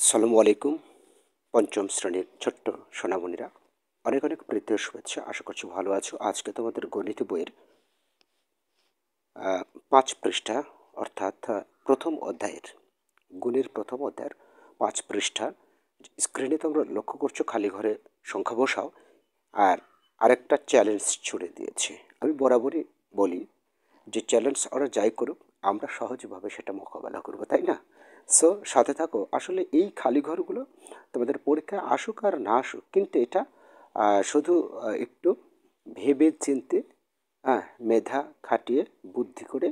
আসসালামু আলাইকুম। পঞ্চম শ্রেণীর ছোট্ট সোনামণিরা, অনেক অনেক প্রীতি ও শুভেচ্ছা। আশা করছি ভালো আছো। আজকে তোমাদের গণিত বইয়ের ৫ পৃষ্ঠা অর্থাৎ প্রথম অধ্যায়ের গুণের প্রথম অধ্যায়ের ৫ পৃষ্ঠা স্ক্রিনে তোমরা লক্ষ্য করছো, খালি ঘরে সংখ্যা বসাও। আর আরেকটা চ্যালেঞ্জ ছুড়ে দিয়েছে। আমি বরাবরই বলি যে চ্যালেঞ্জ ওরা যাই করুক, আমরা সহজভাবে সেটা মোকাবেলা করবো, তাই না? সো সাথে থাকো। আসলে এই খালি ঘরগুলো তোমাদের পরীক্ষায় আসুক আর না আসুক, কিন্তু এটা শুধু একটু ভেবে চিনতে, মেধা খাটিয়ে বুদ্ধি করে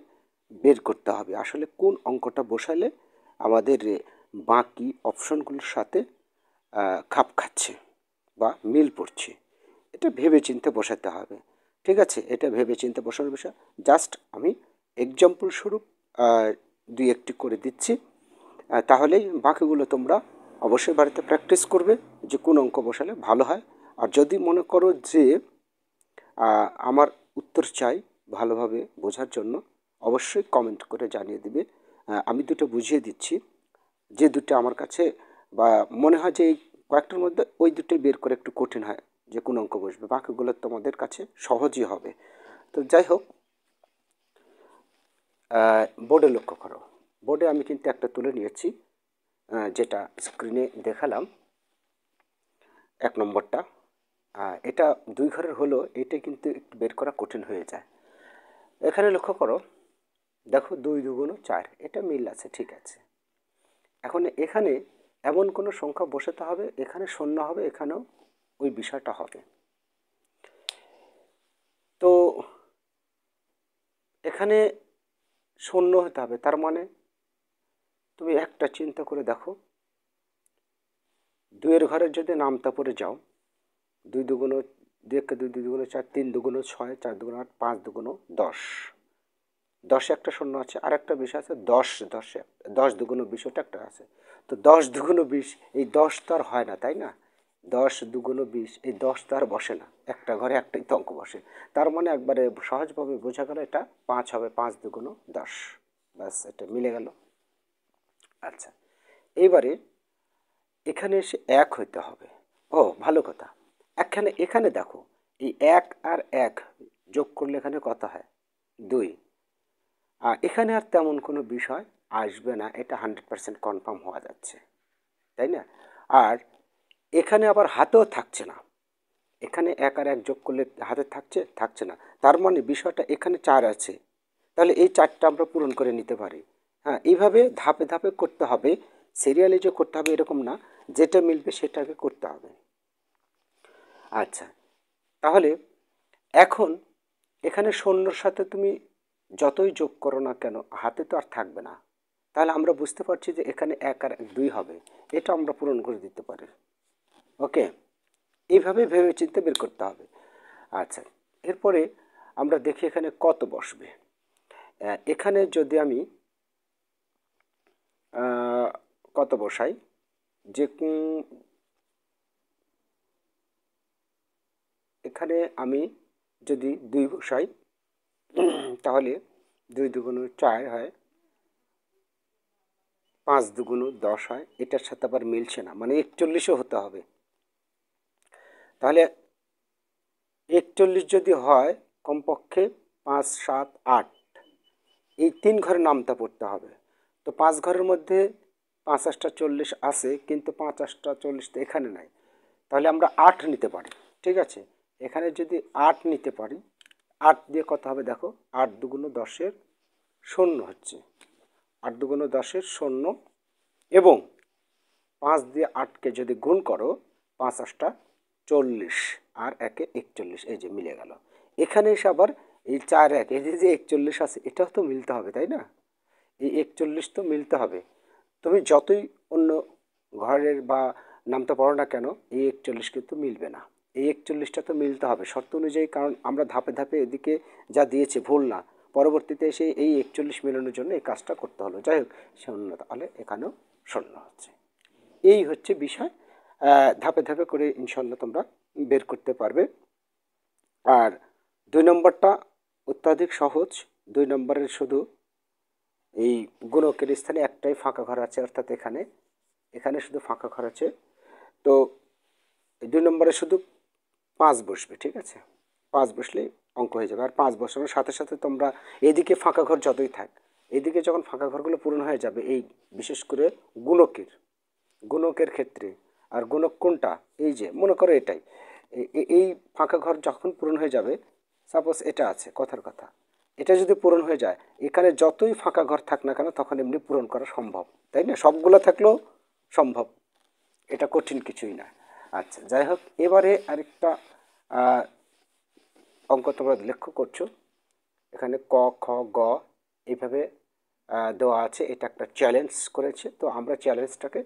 বের করতে হবে আসলে কোন অঙ্কটা বসালে আমাদের বাকি অপশনগুলোর সাথে খাপ খাচ্ছে বা মিল পড়ছে। এটা ভেবে চিন্তে বসাতে হবে। ঠিক আছে, এটা ভেবে চিন্তে বসানোর বিষয়। জাস্ট আমি এক্সাম্পল স্বরূপ দুই একটি করে দিচ্ছি, তাহলেই বাকিগুলো তোমরা অবশ্যই বাড়িতে প্র্যাকটিস করবে যে কোন অঙ্ক বসালে ভালো হয়। আর যদি মনে করো যে আমার উত্তর চাই ভালোভাবে বোঝার জন্য, অবশ্যই কমেন্ট করে জানিয়ে দিবে। আমি দুটো বুঝিয়ে দিচ্ছি, যে দুটো আমার কাছে বা মনে হয় যে এই কয়েকটার মধ্যে ওই দুটোই বের করে একটু কঠিন হয় যে কোন অঙ্ক বসবে, বাকিগুলো তোমাদের কাছে সহজই হবে। তো যাই হোক, বোর্ডে লক্ষ্য করো। বোর্ডে আমি কিন্তু একটা তুলে নিয়েছি, যেটা স্ক্রিনে দেখালাম। ১ নম্বরটা এটা ২ ঘরের হলো, এটা কিন্তু একটু বের করা কঠিন হয়ে যায়। এখানে লক্ষ্য করো, দেখো ২ দুগুণ ৪, এটা মিল আছে, ঠিক আছে। এখন এখানে এমন কোনো সংখ্যা বসাতে হবে, এখানে শূন্য হবে, এখানেও ওই বিষয়টা হবে। তো এখানে শূন্য হতে হবে, তার মানে তুমি একটা চিন্তা করে দেখো, ২-এর ঘরের যদি নামতা পড়ে যাও, ২ দুগুণ ২ একে ২, ২ দুগুণ ৪, ৩ দুগুণ ৬, ৪ দুগুণ ৮, ৫ দুগুণ ১০। ১০-এ একটা শূন্য আছে, আর একটা বিষয় আছে ১০ দুগুণ ২০, ওটা একটা আছে। তো ১০ দুগুণ ২০, এই ১০ তো আর হয় না, তাই না? ১০ দুগুণ ২০, এই ১০ তো আর বসে না, একটা ঘরে একটাই তো অঙ্ক বসে। তার মানে একবারে সহজভাবে বোঝা গেল, এটা ৫ হবে, ৫ দুগুণ ১০। ব্যাস, এটা মিলে গেল। আচ্ছা, এইবারে এখানে এসে ১ হইতে হবে। ও ভালো কথা। এখানে দেখো, এই ১ আর ১ যোগ করলে এখানে কত হয়? ২। এখানে আর তেমন কোনো বিষয় আসবে না, এটা 100% কনফার্ম হওয়া যাচ্ছে, তাই না? আর এখানে আবার হাতেও থাকছে না। এখানে ১ আর ১ যোগ করলে হাতে থাকছে না। তার মানে বিষয়টা এখানে ৪ আছে, তাহলে এই ৪টা আমরা পূরণ করে নিতে পারি। হ্যাঁ, এইভাবে ধাপে ধাপে করতে হবে, সিরিয়ালি যে করতে হবে এরকম না, যেটা মিলবে সেটাকে করতে হবে। আচ্ছা, তাহলে এখন এখানে শূন্যর সাথে তুমি যতই যোগ করো না কেন, হাতে তো আর থাকবে না। তাহলে আমরা বুঝতে পারছি যে এখানে ১ আর ১ ২ হবে, এটা আমরা পূরণ করে দিতে পারি। ওকে, এইভাবে ভেবে চিন্তে বের করতে হবে। আচ্ছা, এরপরে আমরা দেখি এখানে কত বসবে। এখানে যদি আমি কত বসাই, যে এখানে আমি যদি ২ বসাই, তাহলে ২ দুগুণ ৪ হয়, ৫ দুগুণ ১০ হয়, এটার সাথে আবার মিলছে না, মানে ৪১ও হতে হবে। তাহলে ৪১ যদি হয়, কমপক্ষে ৫, ৭, ৮, এই ৩ ঘরে নামতা পড়তে হবে। তো ৫ ঘরের মধ্যে ৫ ৮টা ৪০ আছে, কিন্তু ৫ ৮টা ৪০ তো এখানে নাই। তাহলে আমরা ৮ নিতে পারি, ঠিক আছে। এখানে যদি ৮ নিতে পারি, ৮ দিয়ে কত হবে দেখো, ৮ দুগুণ ১০-এর শূন্য হচ্ছে, ৮ দুগুণ ১০-এর শূন্য, এবং ৫ দিয়ে ৮কে যদি গুণ করো, ৫ ৮টা ৪০, আর ১-এ ৪১, এই যে মিলে গেল। এখানে এসে আবার এই ৪ ১, এই যে ৪১ আছে, এটাও তো মিলতে হবে, তাই না? এই ৪১ তো মিলতে হবে। তুমি যতই অন্য ঘরের বা নামটা পড়ো না কেন, এই ৪১ কিন্তু মিলবে না। এই ৪১টা তো মিলতে হবে শর্ত অনুযায়ী, কারণ আমরা ধাপে ধাপে এদিকে যা দিয়েছে ভুল না, পরবর্তীতে এসে এই ৪১ মেলানোর জন্য এই কাজটা করতে হলো। যাই হোক, শূন্য, তাহলে এখানেও শূন্য হচ্ছে। এই হচ্ছে বিষয়। ধাপে ধাপে করে ইনশাল্লাহ তোমরা বের করতে পারবে। আর ২ নম্বরটা অত্যাধিক সহজ। ২ নম্বরের শুধু এই গুণকের স্থানে একটাই ফাঁকা ঘর আছে, অর্থাৎ এখানে এখানে শুধু ফাঁকা ঘর আছে, তো এই 2 নম্বরে শুধু 5 বসবে, ঠিক আছে? 5 বসলেই অঙ্ক হয়ে যাবে। আর 5 বসানোর সাথে সাথে তোমরা এদিকে ফাঁকা ঘর যতই থাক, এদিকে যখন ফাঁকা ঘরগুলো পূরণ হয়ে যাবে, এই বিশেষ করে গুণকের গুণকের ক্ষেত্রে, আর গুণক কোনটা, এই যে মনে করো এটাই, এই ফাঁকা ঘর যখন পূরণ হয়ে যাবে, সাপোজ এটা আছে, কথার কথা, এটা যদি পূরণ হয়ে যায়, এখানে যতই ফাঁকা ঘর থাক না কেন তখন এমনি পূরণ করা সম্ভব, তাই না? সবগুলো থাকলেও সম্ভব, এটা কঠিন কিছুই না। আচ্ছা, যাই হোক, এবারে আরেকটা অঙ্ক তোমরা লক্ষ্য করছো, এখানে ক, খ, গ এইভাবে দেওয়া আছে। এটা একটা চ্যালেঞ্জ করেছে, তো আমরা চ্যালেঞ্জটাকে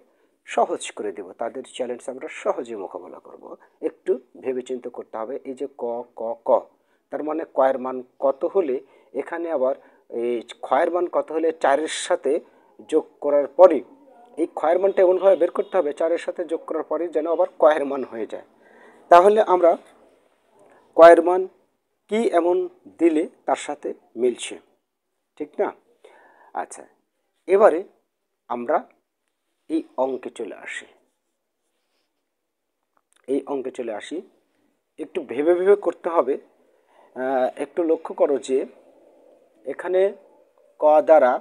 সহজ করে দেব, তাদের চ্যালেঞ্জ আমরা সহজে মোকাবেলা করব। একটু ভেবেচিন্তে করতে হবে। এই যে ক, ক, ক, তার মানে কয়ের মান কত হলে, এখানে আবার এই ক্ষয়ের মান কত হলে 4-এর সাথে যোগ করার পরই, এই ক্ষয়ের মানটা এমনভাবে বের করতে হবে 4-এর সাথে যোগ করার পরই যেন আবার কয়ের মান হয়ে যায়। তাহলে আমরা কয়ের মান কি এমন দিলে তার সাথে মিলছে, ঠিক না? আচ্ছা, এবারে আমরা এই অঙ্কে চলে আসি। এই অঙ্কে চলে আসি, একটু ভেবে ভেবে করতে হবে। একটু লক্ষ্য করো যে এখানে ক দ্বারা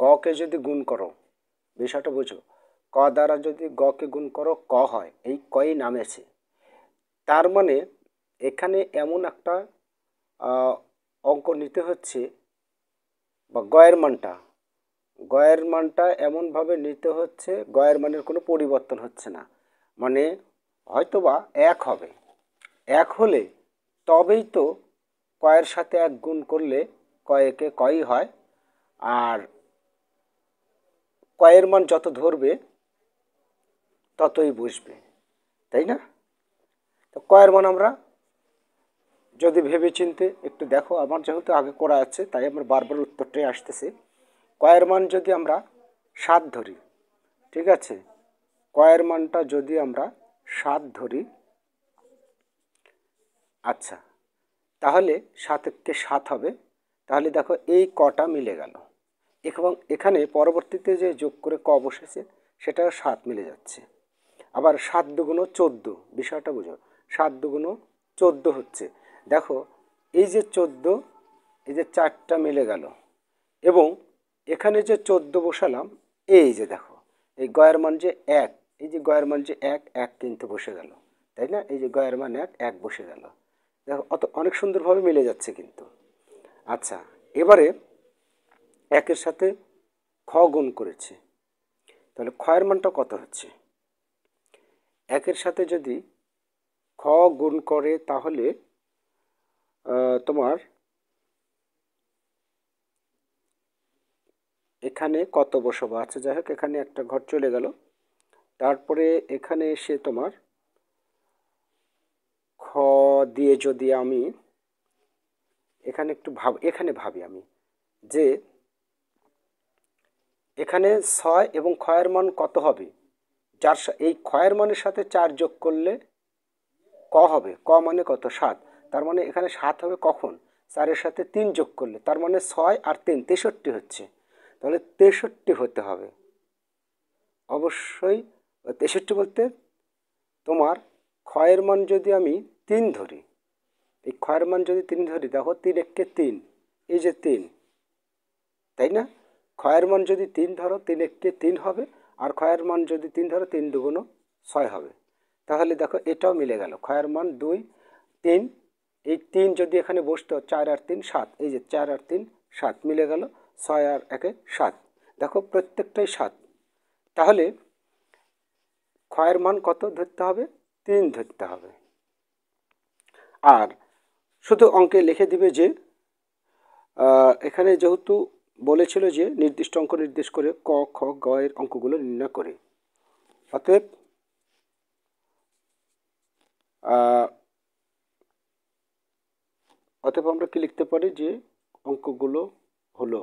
গকে যদি গুণ করো, বিষয়টা বুঝো, ক দ্বারা যদি গকে গুণ করো ক হয়, এই কই নামেছে, তার মানে এখানে এমন একটা অঙ্ক নিতে হচ্ছে, বা গয়ের মানটা এমনভাবে নিতে হচ্ছে, গয়ের মানের কোনো পরিবর্তন হচ্ছে না, মানে হয়তোবা 1 হবে, 1 হলে তবেই তো কয়ের সাথে 1 গুণ করলে কয়েকে কয়ই হয়, আর কয়ের মান যত ধরবে ততই বসবে, তাই না? তো কয়ের মান আমরা যদি ভেবে চিনতে একটু দেখো, আমার যেহেতু আগে করা আছে তাই আমার বারবার উত্তরটাই আসতেছে। কয়ের মান যদি আমরা 7 ধরি, ঠিক আছে, কয়ের মানটা যদি আমরা 7 ধরি, আচ্ছা, তাহলে 7 × 7 হবে। তাহলে দেখো এই কটা মিলে গেল, এবং এখানে পরবর্তীতে যে যোগ করে ক বসেছে সেটাও 7 মিলে যাচ্ছে। আবার 7 দুগুণ 14, বিষয়টা বুঝো, 7 দুগুণ 14 হচ্ছে। দেখো এই যে 14, এই যে 4টা মিলে গেল, এবং এখানে যে 14 বসালাম, এই যে দেখো এই গয়ের মান যে 1, এই যে গয়ের মান যে 1, 1 কিন্তু বসে গেল, তাই না? এই যে গয়ের মান 1, 1 বসে গেল, দেখো অনেক সুন্দরভাবে মিলে যাচ্ছে কিন্তু। আচ্ছা, এবারে 1-এর সাথে খ গুণ করেছে, তাহলে ক্ষয়ের মানটা কত হচ্ছে? 1-এর সাথে যদি খ গুণ করে তাহলে তোমার এখানে কত বসবো? আচ্ছা, যাই হোক, এখানে একটা ঘর চলে গেল। তারপরে এখানে এসে তোমার খ দিয়ে যদি আমি এখানে একটু এখানে ভাবি আমি, যে এখানে 6 এবং ক্ষয়ের মান কত হবে, যার এই ক্ষয়ের মানের সাথে 4 যোগ করলে ক হবে, ক মানে কত, 7, তার মানে এখানে 7 হবে কখন, 4-এর সাথে 3 যোগ করলে, তার মানে 6 আর 3 63 হচ্ছে, তাহলে 63 হতে হবে অবশ্যই। 63 বলতে তোমার ক্ষয়ের মান যদি আমি 3 ধরি, এই ক্ষয়ের মান যদি 3 ধরি, দেখো 3 একে 3, এই যে 3, তাই না? ক্ষয়ের মান যদি 3 ধরো, 3 একে 3 হবে, আর ক্ষয়ের মান যদি 3 ধরো, 3 দুগুণ 6 হবে। তাহলে দেখো এটাও মিলে গেল, ক্ষয়ের মান 2, 3, এই 3 যদি এখানে বসতো, 4 আর 3 7, এই যে 4 আর 3 7 মিলে গেল, 6 আর 1 7, দেখো প্রত্যেকটাই 7। তাহলে ক্ষয়ের মান কত ধরতে হবে, 3 ধরতে হবে। আর শুধু অঙ্কে লিখে দিবে যে এখানে যেহেতু বলেছিল যে নির্দিষ্ট অঙ্ক নির্দেশ করে ক, খ, গ এর অঙ্কগুলো নির্ণয় করে, অতএব আমরা কি লিখতে পারি, যে অঙ্কগুলো হলো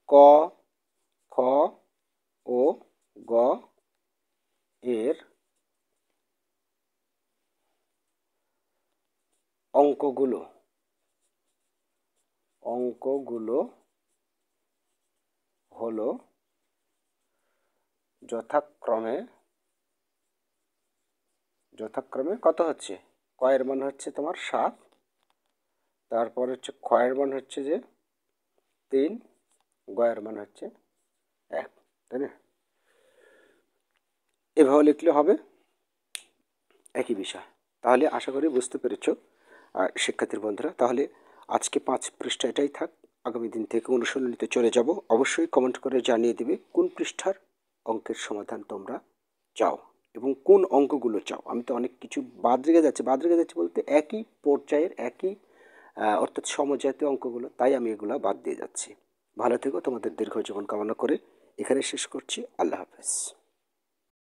ক, খ ও গ এর অঙ্কগুলো হলো যথাক্রমে কত হচ্ছে, কয়ের মান হচ্ছে তোমার 7, তারপর হচ্ছে ক্ষয়ের মান হচ্ছে যে 3, গয়ের মান হচ্ছে 1, তাই না? এভাবে লিখলে হবে, একই বিষয়। তাহলে আশা করি বুঝতে পেরেছ শিক্ষার্থীর বন্ধুরা। তাহলে আজকে 5 পৃষ্ঠা এটাই থাক, আগামী দিন থেকে অনুশীলনীতে চলে যাব। অবশ্যই কমেন্ট করে জানিয়ে দেবে কোন পৃষ্ঠার অঙ্কের সমাধান তোমরা চাও এবং কোন অঙ্কগুলো চাও। আমি তো অনেক কিছু বাদ রেখে যাচ্ছি বলতে একই পর্যায়ের একই অর্থাৎ সমজাতীয় অঙ্কগুলো, তাই আমি এগুলো বাদ দিয়ে যাচ্ছি। ভালো থেকো, তোমাদের দীর্ঘ জীবন কামনা করে এখানে শেষ করছি। আল্লাহ হাফেজ।